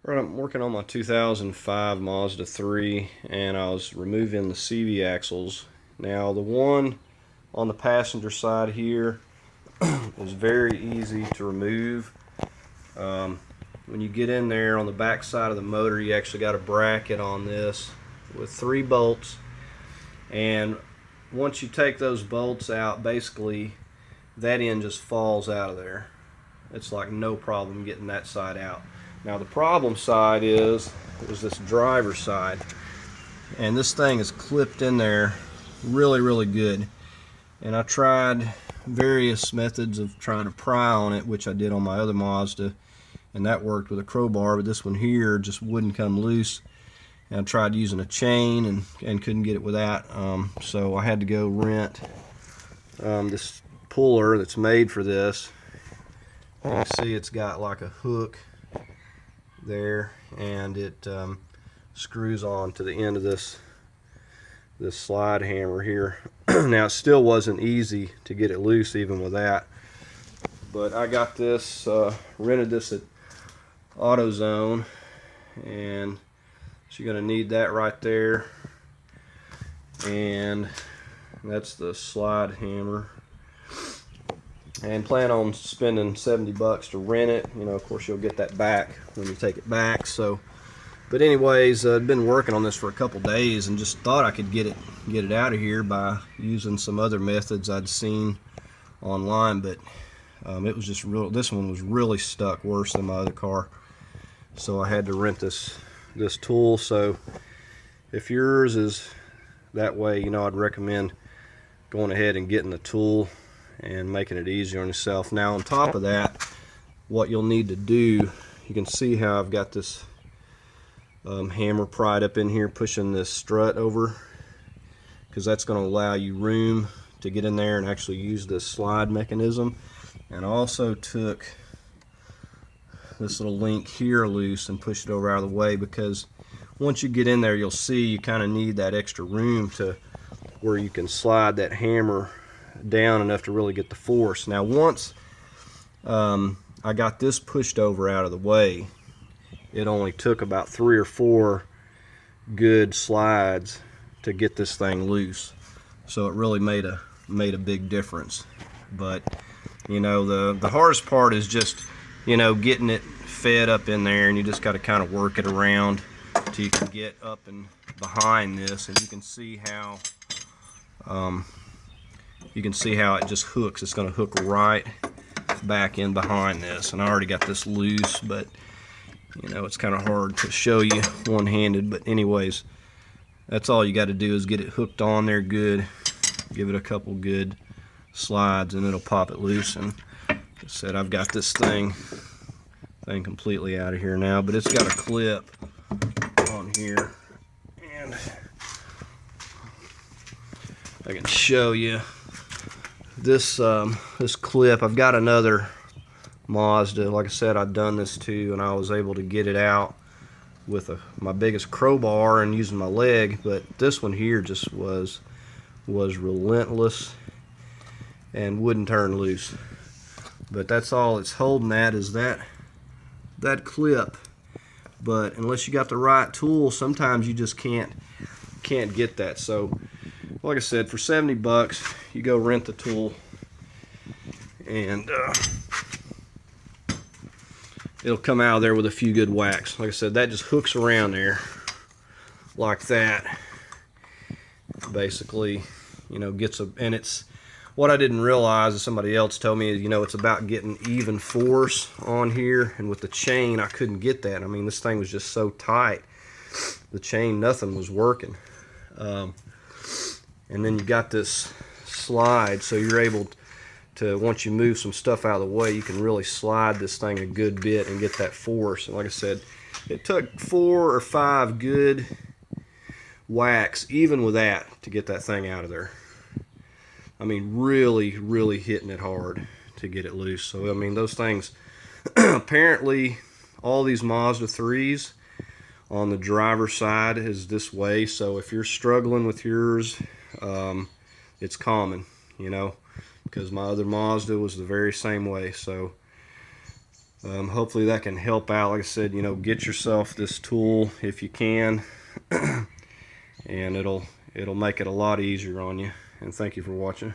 Right, I'm working on my 2005 Mazda 3 and I was removing the CV axles. Now the one on the passenger side here is very easy to remove. Um, when you get in there on the back side of the motor, you actually got a bracket on this with 3 bolts, and once you take those bolts out, basically that end just falls out of there. It's like no problem getting that side out. Now the problem side is this driver's side, and this thing is clipped in there really good. And I tried various methods of trying to pry on it, which I did on my other Mazda, and that worked with a crowbar, but this one here just wouldn't come loose. And I tried using a chain and couldn't get it with that, so I had to go rent this puller that's made for this. You can see it's got like a hook there, and it screws on to the end of this slide hammer here. Now it still wasn't easy to get it loose even with that, but I got this rented this at AutoZone, and so you're going to need that right there, and that's the slide hammer. And plan on spending $70 to rent it. You know, of course you'll get that back when you take it back. So, but anyways, I've been working on this for a couple days and just thought I could get it out of here by using some other methods I'd seen online, but it was just real. This one was really stuck worse than my other car, so I had to rent this tool. So if yours is that way, you know, I'd recommend going ahead and getting the tool and making it easier on yourself. Now on top of that, what you'll need to do, you can see how I've got this hammer pried up in here pushing this strut over, because that's going to allow you room to get in there and actually use this slide mechanism. And I also took this little link here loose and pushed it over out of the way, because once you get in there, you'll see you kind of need that extra room to where you can slide that hammer down enough to really get the force. Now once I got this pushed over out of the way, it only took about 3 or 4 good slides to get this thing loose, so it really made a big difference. But you know, the hardest part is just, you know, getting it fed up in there, and you just got to kind of work it around till you can get up and behind this, and you can see how it just hooks. It's going to hook right back in behind this, and I already got this loose, but you know, it's kind of hard to show you one-handed. But anyways, that's all you got to do is get it hooked on there good, give it a couple good slides, and it'll pop it loose. And like I said, I've got this thing completely out of here now, but it's got a clip on here, and I can show you this this clip. I've got another Mazda, like I said, I've done this too, and I was able to get it out with my biggest crowbar and using my leg, but this one here just was relentless and wouldn't turn loose. But that's all it's holding at, is that clip. But unless you got the right tool, sometimes you just can't get that. So like I said, for $70 you go rent the tool, and it'll come out of there with a few good whacks. Like I said, that just hooks around there like that, basically, you know, and it's what I didn't realize, as somebody else told me, is, you know, it's about getting even force on here, and with the chain I couldn't get that. I mean, this thing was just so tight, the chain, nothing was working. And then you got this slide, so you're able to, once you move some stuff out of the way, you can really slide this thing a good bit and get that force. And like I said, it took 4 or 5 good whacks, even with that, to get that thing out of there. I mean, really hitting it hard to get it loose. So I mean, those things, apparently all these Mazda 3s on the driver's side is this way. So if you're struggling with yours, it's common, you know, because my other Mazda was the very same way. So Hopefully that can help out. Like I said, you know, get yourself this tool if you can, and it'll make it a lot easier on you. And thank you for watching.